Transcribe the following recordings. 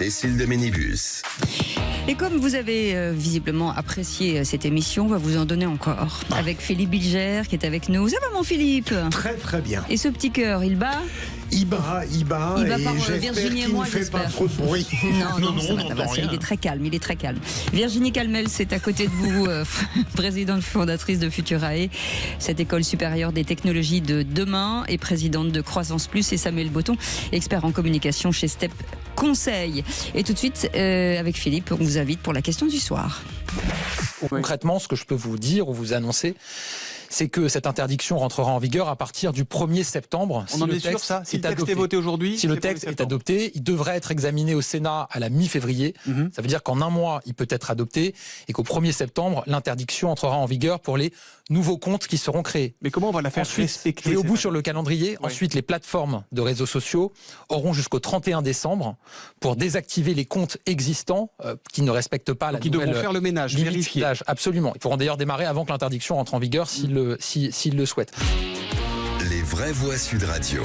Cécile de Ménibus. Et comme vous avez visiblement apprécié cette émission, on va vous en donner encore. Avec Philippe Bilger qui est avec nous. Ça va mon Philippe? Très très bien. Et ce petit cœur, il bat? Il bat et par Virginie et moi, il ne fait pas trop de bruit. Non, ça va, il est très calme, Virginie Calmel, c'est à côté de vous, présidente fondatrice de Futurae, cette école supérieure des technologies de demain, et présidente de Croissance Plus, et Samuel Botton, expert en communication chez Step Conseil. Et tout de suite, avec Philippe, on vous invite pour la question du soir. Concrètement, ce que je peux vous dire ou vous annoncer, c'est que cette interdiction rentrera en vigueur à partir du 1er septembre. On en est sûr, ça? Si le texte est voté aujourd'hui? Si le texte est adopté, il devrait être examiné au Sénat à la mi-février. Ça veut dire qu'en un mois, il peut être adopté et qu'au 1er septembre, l'interdiction entrera en vigueur pour les nouveaux comptes qui seront créés. Mais comment on va la faire respecter? Et au bout sur le calendrier, ensuite les plateformes de réseaux sociaux auront jusqu'au 31 décembre pour désactiver les comptes existants qui ne respectent pas la nouvelle devront faire le ménage, vérifier. Absolument. Ils pourront d'ailleurs démarrer avant que l'interdiction entre en vigueur s'ils le souhaitent. Les vraies voix Sud Radio.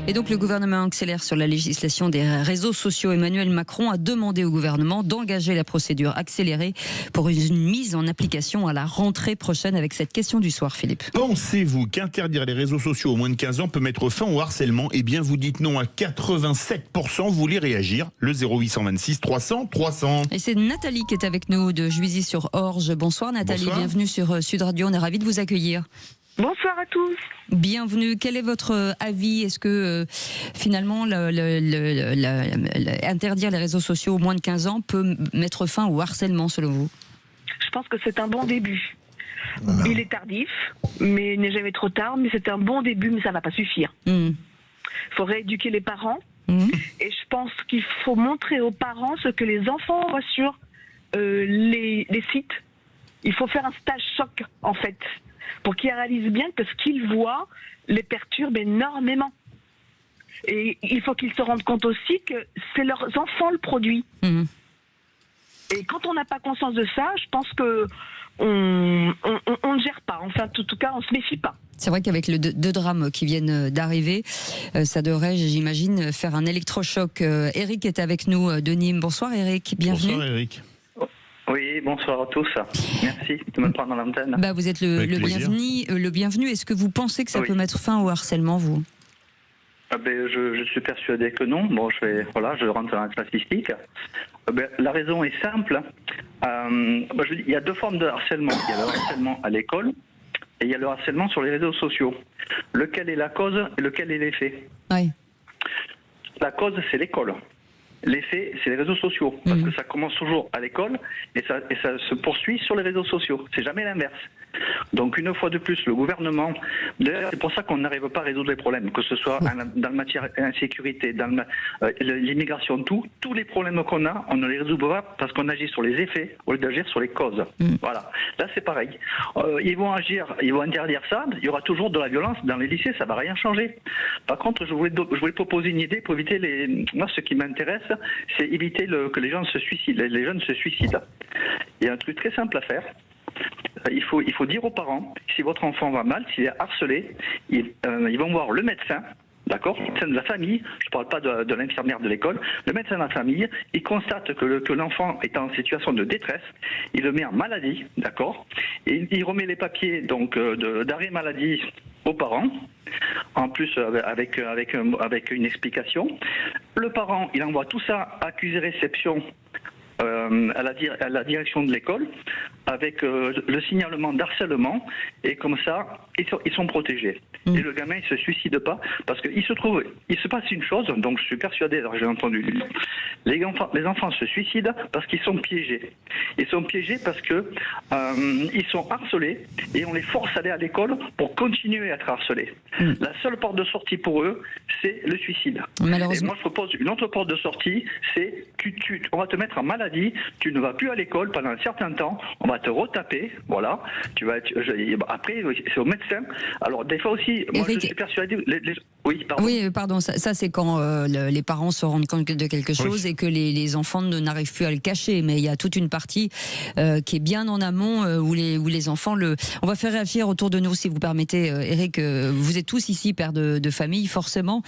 Et donc le gouvernement accélère sur la législation des réseaux sociaux. Emmanuel Macron a demandé au gouvernement d'engager la procédure accélérée pour une mise en application à la rentrée prochaine. Avec cette question du soir, Philippe. Pensez-vous qu'interdire les réseaux sociaux aux moins de 15 ans peut mettre fin au harcèlement? Eh bien, vous dites non à 87%. Vous voulez réagir? Le 0826 300 300. Et c'est Nathalie qui est avec nous de Juvisy-sur-Orge. Bonsoir Nathalie, bonsoir. Bienvenue sur Sud Radio. On est ravis de vous accueillir. Bonsoir à tous. Bienvenue. Quel est votre avis? Est-ce que finalement interdire les réseaux sociaux aux moins de 15 ans peut mettre fin au harcèlement selon vous? Je pense que c'est un bon début. Voilà. Il est tardif, mais il n'est jamais trop tard. Mais c'est un bon début, mais ça ne va pas suffire. Il faut rééduquer les parents. Et je pense qu'il faut montrer aux parents ce que les enfants voient sur les sites. Il faut faire un stage choc en fait, pour qu'ils réalisent bien que ce qu'ils voient les perturbe énormément. Et il faut qu'ils se rendent compte aussi que c'est leurs enfants le produit. Et quand on n'a pas conscience de ça, je pense que on ne gère pas. Enfin, en tout cas, on se méfie pas. C'est vrai qu'avec les deux drames qui viennent d'arriver, ça devrait, j'imagine, faire un électrochoc. Eric est avec nous de Nîmes. Bonsoir Eric, bienvenue. Bonsoir Eric. Oui, bonsoir à tous. Merci de me prendre à l'antenne. Vous êtes le bienvenu. Est-ce que vous pensez que ça peut mettre fin au harcèlement, vous? Je suis persuadé que non. Bon, je rentre dans la statistique. La raison est simple. Il y a deux formes de harcèlement. Il y a le harcèlement à l'école et il y a le harcèlement sur les réseaux sociaux. Lequel est la cause et lequel est l'effet? Oui. La cause, c'est l'école. L'effet, c'est les réseaux sociaux, parce que ça commence toujours à l'école et ça se poursuit sur les réseaux sociaux. C'est jamais l'inverse. Donc une fois de plus, le gouvernement, d'ailleurs c'est pour ça qu'on n'arrive pas à résoudre les problèmes, que ce soit dans la matière insécurité, dans l'immigration, tous les problèmes qu'on a, on ne les résout pas parce qu'on agit sur les effets au lieu d'agir sur les causes. Voilà. Là c'est pareil. Ils vont interdire ça, il y aura toujours de la violence dans les lycées, ça va rien changer. Par contre, je voulais proposer une idée pour éviter moi ce qui m'intéresse, c'est éviter que les gens se suicident, les jeunes se suicident. Il y a un truc très simple à faire. Il faut dire aux parents, si votre enfant va mal, s'il est harcelé, ils vont voir le médecin, d'accord, le médecin de la famille, je ne parle pas de l'infirmière de l'école, le médecin de la famille, il constate que l'enfant est en situation de détresse, il le met en maladie, d'accord, et il remet les papiers donc d'arrêt maladie aux parents, en plus avec une explication. Le parent, il envoie tout ça à accusé-réception à la direction de l'école avec le signalement d'harcèlement, et comme ça ils sont protégés. Et le gamin il se suicide pas parce qu'il se passe une chose, donc je suis persuadé, alors j'ai entendu, les enfants se suicident parce qu'ils sont piégés. Ils sont piégés parce que ils sont harcelés et on les force à aller à l'école pour continuer à être harcelés. La seule porte de sortie pour eux, c'est le suicide. Et moi je propose une autre porte de sortie, c'est on va te mettre en maladie, tu ne vas plus à l'école pendant un certain temps, on va te retaper, voilà. Après c'est au médecin. Alors des fois aussi, moi je suis persuadé. Oui, pardon. Ça c'est quand les parents se rendent compte de quelque chose et que les enfants n'arrivent plus à le cacher. Mais il y a toute une partie qui est bien en amont où les enfants On va faire réagir autour de nous, si vous permettez, Eric. Vous êtes tous ici pères de famille, forcément.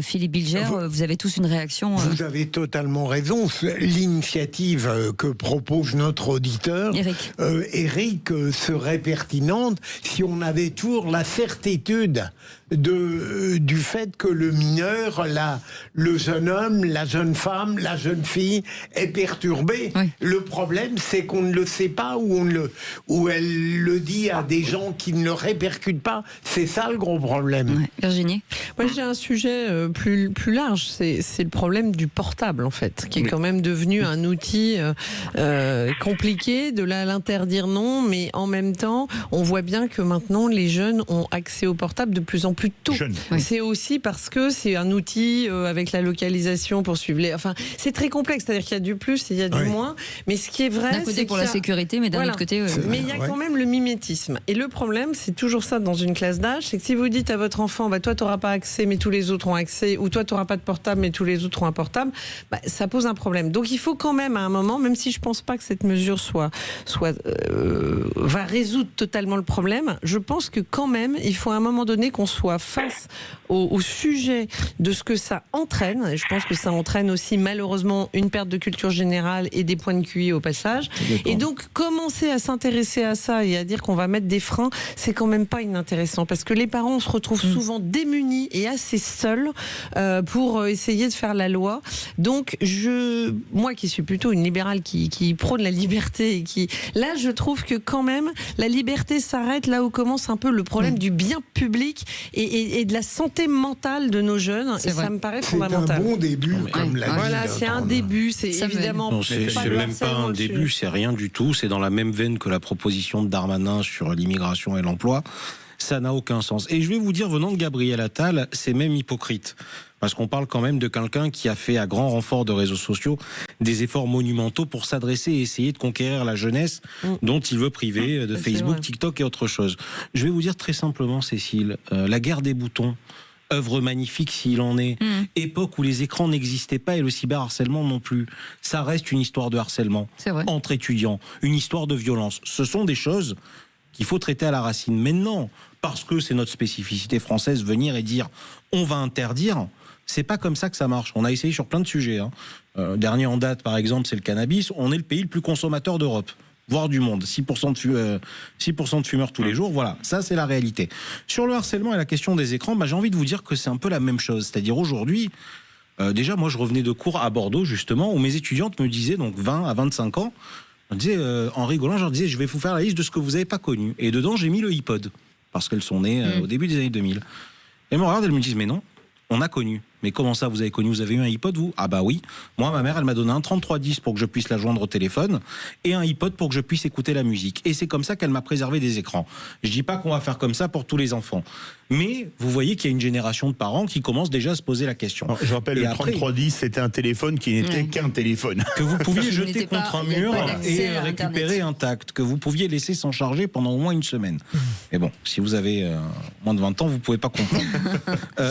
Philippe Bilger, vous avez tous une réaction. Vous avez totalement raison. L'initiative que propose notre auditeur, Eric, serait pertinente si on avait toujours la certitude du fait que le mineur, le jeune homme, la jeune femme, la jeune fille est perturbé. Oui. Le problème, c'est qu'on ne le sait pas ou elle le dit à des gens qui ne le répercutent pas. C'est ça le gros problème. Ouais. Virginie ? Moi, j'ai un sujet plus large. C'est le problème du portable, en fait, qui est quand même devenu un outil compliqué. De là à l'interdire, non, mais en même temps, on voit bien que maintenant, les jeunes ont accès au portable de plus en plus tôt. Oui. C'est aussi parce que c'est un outil avec la localisation pour suivre les... Enfin, c'est très complexe, c'est-à-dire qu'il y a du plus et il y a du moins. Mais ce qui est vrai, d'un côté pour la sécurité, mais d'un autre côté... Mais il y a quand même le mimétisme. Et le problème, c'est toujours ça dans une classe d'âge, c'est que si vous dites à votre enfant, toi, tu n'auras pas accès, mais tous les autres ont accès, ou toi, tu n'auras pas de portable, mais tous les autres ont un portable, ça pose un problème. Donc il faut quand même, à un moment, même si je ne pense pas que cette mesure va résoudre totalement le problème, je pense que quand même, il faut à un moment donné qu'on soit face au sujet de ce que ça entraîne. Et je pense que ça entraîne aussi malheureusement une perte de culture générale et des points de QI au passage. Et donc commencer à s'intéresser à ça et à dire qu'on va mettre des freins, c'est quand même pas inintéressant parce que les parents on se retrouvent souvent démunis et assez seuls pour essayer de faire la loi. Donc moi qui suis plutôt une libérale qui prône la liberté et là je trouve que quand même la liberté s'arrête là où commence un peu le problème du bien public et de la santé mentale de nos jeunes. Et ça me paraît fondamental. C'est un bon début, comme l'a dit. Voilà, c'est un début. C'est évidemment. Non, c'est même pas un début, c'est rien du tout. C'est dans la même veine que la proposition de Darmanin sur l'immigration et l'emploi. Ça n'a aucun sens. Et je vais vous dire, venant de Gabriel Attal, c'est même hypocrite. Parce qu'on parle quand même de quelqu'un qui a fait, à grand renfort de réseaux sociaux, des efforts monumentaux pour s'adresser et essayer de conquérir la jeunesse dont il veut priver de Facebook, TikTok et autre chose. Je vais vous dire très simplement, Cécile, la guerre des boutons, œuvre magnifique s'il en est, époque où les écrans n'existaient pas et le cyberharcèlement non plus. Ça reste une histoire de harcèlement entre étudiants, une histoire de violence. Ce sont des choses qu'il faut traiter à la racine. Maintenant, parce que c'est notre spécificité française, venir et dire on va interdire, c'est pas comme ça que ça marche. On a essayé sur plein de sujets. Dernier en date, par exemple, c'est le cannabis. On est le pays le plus consommateur d'Europe, voire du monde. 6% de fumeurs tous les jours. Voilà, ça c'est la réalité. Sur le harcèlement et la question des écrans, j'ai envie de vous dire que c'est un peu la même chose. C'est-à-dire aujourd'hui, déjà moi je revenais de cours à Bordeaux justement, où mes étudiantes me disaient, donc 20 à 25 ans, je disais, en rigolant, je leur disais, je vais vous faire la liste de ce que vous n'avez pas connu. Et dedans, j'ai mis le iPod, parce qu'elles sont nées au début des années 2000. Et elles me regardent, elles me disent, mais non, on a connu. Mais comment ça, vous avez connu? Vous avez eu un iPod, vous? Ah bah oui. Moi, ma mère, elle m'a donné un 3310 pour que je puisse la joindre au téléphone et un iPod pour que je puisse écouter la musique. Et c'est comme ça qu'elle m'a préservé des écrans. Je dis pas qu'on va faire comme ça pour tous les enfants. Mais vous voyez qu'il y a une génération de parents qui commencent déjà à se poser la question. Alors, je rappelle, le 3310, c'était un téléphone qui n'était qu'un téléphone. Que vous pouviez jeter contre un mur et récupérer intact. Que vous pouviez laisser sans charger pendant au moins une semaine. Mais bon, si vous avez moins de 20 ans, vous pouvez pas comprendre.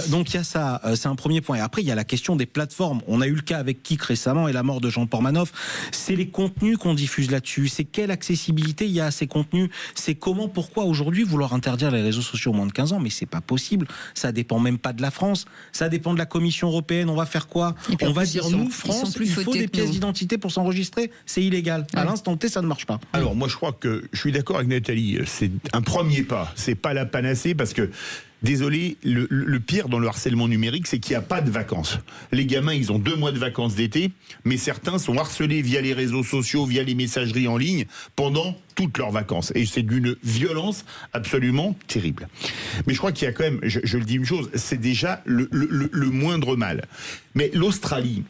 Donc il y a ça, c'est un premier point. Et après, il y a la question des plateformes. On a eu le cas avec Kik récemment et la mort de Jean Pormanoff. C'est les contenus qu'on diffuse là-dessus. C'est quelle accessibilité il y a à ces contenus. C'est comment, pourquoi aujourd'hui vouloir interdire les réseaux sociaux aux moins de 15 ans. Mais c'est pas possible. Ça dépend même pas de la France. Ça dépend de la Commission européenne. On va faire quoi? On va dire, nous, France, il faut des pièces d'identité pour s'enregistrer. C'est illégal. À l'instant T, ça ne marche pas. Alors, moi, je crois que je suis d'accord avec Nathalie. C'est un premier pas. C'est pas la panacée parce que désolé, le pire dans le harcèlement numérique, c'est qu'il n'y a pas de vacances. Les gamins, ils ont 2 mois de vacances d'été, mais certains sont harcelés via les réseaux sociaux, via les messageries en ligne, pendant toutes leurs vacances. Et c'est d'une violence absolument terrible. Mais je crois qu'il y a quand même, je le dis une chose, c'est déjà le moindre mal. Mais l'Australie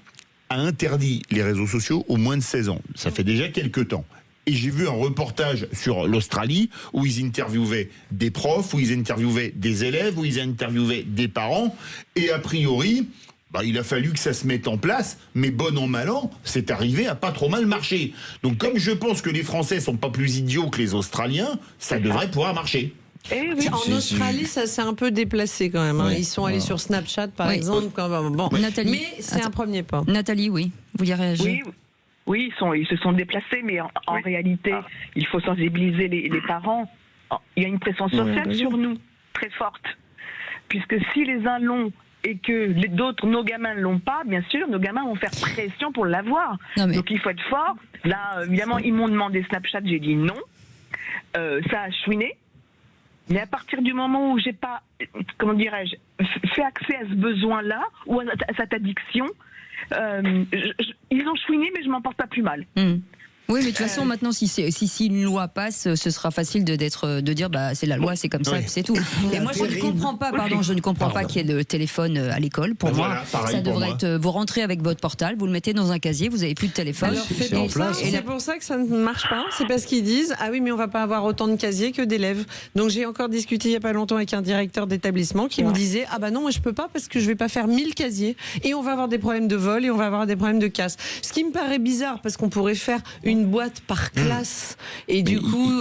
a interdit les réseaux sociaux aux moins de 16 ans. Ça fait déjà quelques temps. Et j'ai vu un reportage sur l'Australie où ils interviewaient des profs, où ils interviewaient des élèves, où ils interviewaient des parents. Et a priori, il a fallu que ça se mette en place, mais bon an mal an, c'est arrivé à pas trop mal marcher. Donc comme je pense que les Français sont pas plus idiots que les Australiens, ça devrait pouvoir marcher. Oui. En Australie, ça s'est un peu déplacé quand même. Ils sont allés sur Snapchat, par exemple. Bon. Nathalie, mais c'est un premier pas. Nathalie, oui. Vous y réagissez? Oui, ils se sont déplacés, mais en réalité, il faut sensibiliser les parents. Il y a une pression sociale sur nous, très forte. Puisque si les uns l'ont et que d'autres, nos gamins ne l'ont pas, bien sûr, nos gamins vont faire pression pour l'avoir. Donc il faut être fort. Là, évidemment, ils m'ont demandé Snapchat, j'ai dit non. Ça a chouiné. Mais à partir du moment où j'ai pas, comment dirais-je, fait accès à ce besoin-là, ou à cette addiction, ils ont chouiné, mais je m'en porte pas plus mal. Oui, mais de toute façon, maintenant, si une loi passe, ce sera facile de dire, c'est la loi, c'est comme ça, c'est tout. Et moi, je ne comprends pas, je ne comprends pas qu'il y ait le téléphone à l'école. Pour moi, ça devrait être, vous rentrez avec votre portable, vous le mettez dans un casier, vous n'avez plus de téléphone. C'est pour ça que ça ne marche pas. C'est parce qu'ils disent, ah oui, mais on va pas avoir autant de casiers que d'élèves. Donc j'ai encore discuté il y a pas longtemps avec un directeur d'établissement qui me disait, ah bah non, moi je peux pas parce que je vais pas faire 1000 casiers et on va avoir des problèmes de vol et on va avoir des problèmes de casse. Ce qui me paraît bizarre parce qu'on pourrait faire une boîte par classe et du coup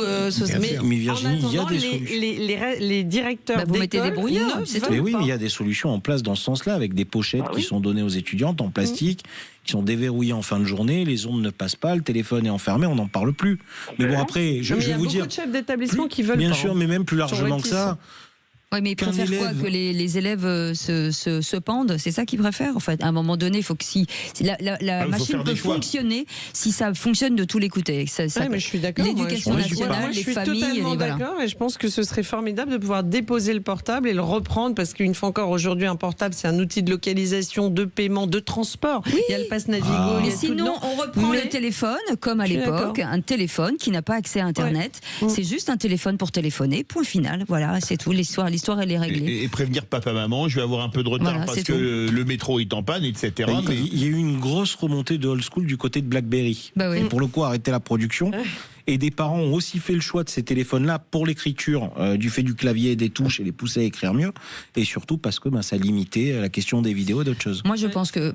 mais Virginie, il y a des solutions. Les directeurs vous mettez des brouillards, mais oui, mais il y a des solutions en place dans ce sens-là avec des pochettes qui sont données aux étudiantes en plastique qui sont déverrouillées en fin de journée, les ondes ne passent pas, le téléphone est enfermé, on n'en parle plus. Mais bon, après, je vais vous dire, il y a beaucoup de chefs d'établissement qui veulent bien sûr, mais même plus largement que ça. Oui, mais ils préfèrent quoi? Que les élèves se pendent? C'est ça qu'ils préfèrent? En fait, à un moment donné, il faut que la machine peut fonctionner, si ça fonctionne de tous les côtés. Mais je suis d'accord. L'éducation nationale, les familles. Je suis totalement d'accord et je pense que ce serait formidable de pouvoir déposer le portable et le reprendre parce qu'une fois encore, aujourd'hui, un portable, c'est un outil de localisation, de paiement, de transport. Oui. Il y a le pass Navigo. Mais sinon, on reprend le téléphone, comme à l'époque, un téléphone qui n'a pas accès à Internet. C'est juste un téléphone pour téléphoner, point final. Voilà, c'est tout. L'histoire, elle est réglée. Et prévenir papa, maman, je vais avoir un peu de retard parce que le métro est en panne, etc. Il y a eu une grosse remontée de old school du côté de BlackBerry. Pour le coup, arrêter la production. Et des parents ont aussi fait le choix de ces téléphones-là pour l'écriture, du fait du clavier et des touches et les pousser à écrire mieux. Et surtout parce que ça limitait la question des vidéos et d'autres choses. Moi, je pense que,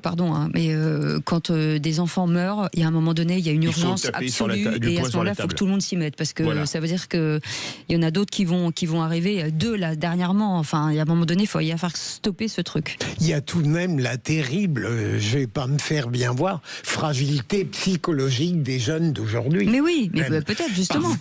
mais quand des enfants meurent, il y a un moment donné, il y a une urgence absolue. Et à ce moment-là, il faut que tout le monde s'y mette. Parce que ça veut dire qu'il y en a d'autres qui vont arriver. Deux, là, dernièrement. Enfin, il y a un moment donné, il faut y faire stopper ce truc. Il y a tout de même la terrible, je vais pas me faire bien voir, fragilité psychologique des jeunes d'aujourd'hui. Mais oui, mais peut-être justement.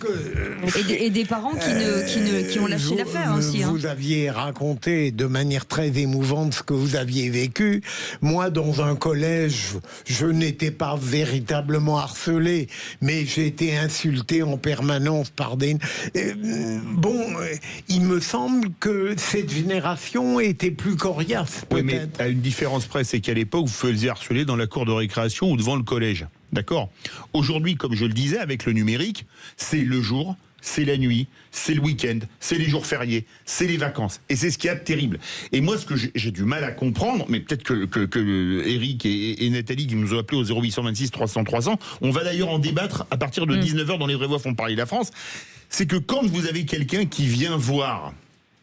Et des parents qui ont lâché l'affaire aussi. Vous aviez raconté de manière très émouvante ce que vous aviez vécu. Moi, dans un collège, je n'étais pas véritablement harcelé, mais j'ai été insulté en permanence par des... il me semble que cette génération était plus coriace. Oui, mais à une différence près, c'est qu'à l'époque, vous faisiez harceler dans la cour de récréation ou devant le collège. D'accord. Aujourd'hui, comme je le disais, avec le numérique, c'est le jour, c'est la nuit, c'est le week-end, c'est les jours fériés, c'est les vacances. Et c'est ce qui est terrible. Et moi, ce que j'ai du mal à comprendre, mais peut-être que Eric et Nathalie qui nous ont appelé au 0826 300 300, on va d'ailleurs en débattre à partir de 19h dans Les Vraies Voix font parler de la France, c'est que quand vous avez quelqu'un qui vient voir...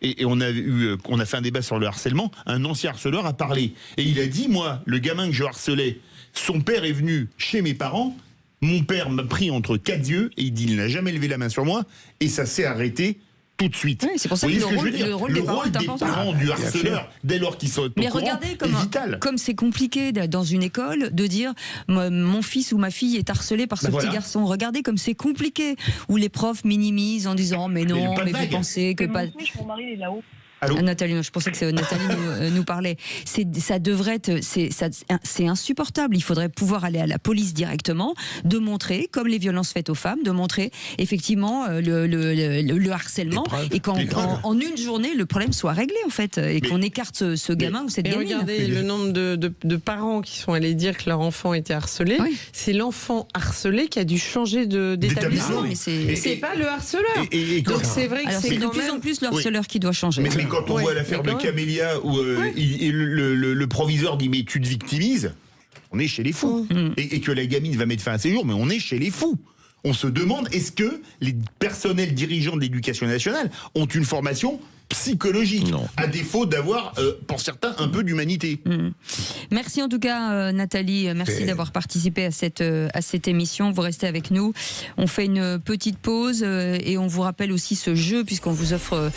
Et on a fait un débat sur le harcèlement, un ancien harceleur a parlé. Et il a dit, moi, le gamin que je harcelais, son père est venu chez mes parents, mon père m'a pris entre 4 yeux, et il dit, il n'a jamais levé la main sur moi, et ça s'est arrêté tout de suite. Oui, c'est pour ça que le rôle des parents du harceleur, dès lors qu'ils sont au courant, regardez est vital. Comme c'est compliqué dans une école de dire mon fils ou ma fille est harcelé par ce petit garçon. Regardez comme c'est compliqué. Où les profs minimisent en disant mais non, mais vous pensez que pas... Mon mari est là-haut. Allô Nathalie, je pensais que Nathalie nous parlait. Ça devrait être, c'est insupportable. Il faudrait pouvoir aller à la police directement, de montrer, comme les violences faites aux femmes, de montrer effectivement le harcèlement et qu'en une journée le problème soit réglé en fait et qu'on écarte ce gamin ou cette gamine. Regardez le nombre de parents qui sont allés dire que leur enfant était harcelé. Oui. C'est l'enfant harcelé qui a dû changer d'établissement. Mais c'est pas le harceleur. Donc c'est vrai que c'est de plus en plus le harceleur qui doit changer. Mais quand on voit l'affaire de Camélia où le proviseur dit mais tu te victimises, on est chez les fous. Et que la gamine va mettre fin à ses jours, mais on est chez les fous. On se demande, est-ce que les personnels dirigeants de l'éducation nationale ont une formation psychologique, à défaut d'avoir, pour certains, un peu d'humanité. Merci en tout cas, Nathalie. Merci d'avoir participé à cette émission. Vous restez avec nous. On fait une petite pause et on vous rappelle aussi ce jeu, puisqu'on vous offre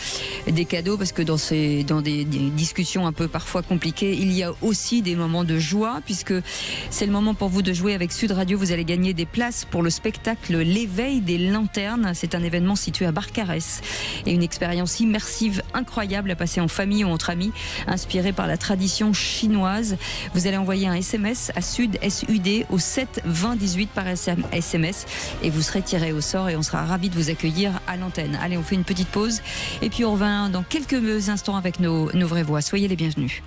des cadeaux, parce que dans des discussions un peu parfois compliquées, il y a aussi des moments de joie, puisque c'est le moment pour vous de jouer avec Sud Radio. Vous allez gagner des places pour le spectacle L'éveil des lanternes. C'est un événement situé à Barcarès et une expérience immersive incroyable à passer en famille ou entre amis, inspirée par la tradition chinoise. Vous allez envoyer un SMS à SUD au 7 20 18 par SMS et vous serez tiré au sort et on sera ravis de vous accueillir à l'antenne. Allez, on fait une petite pause et puis on revient dans quelques instants avec nos vraies voix. Soyez les bienvenus.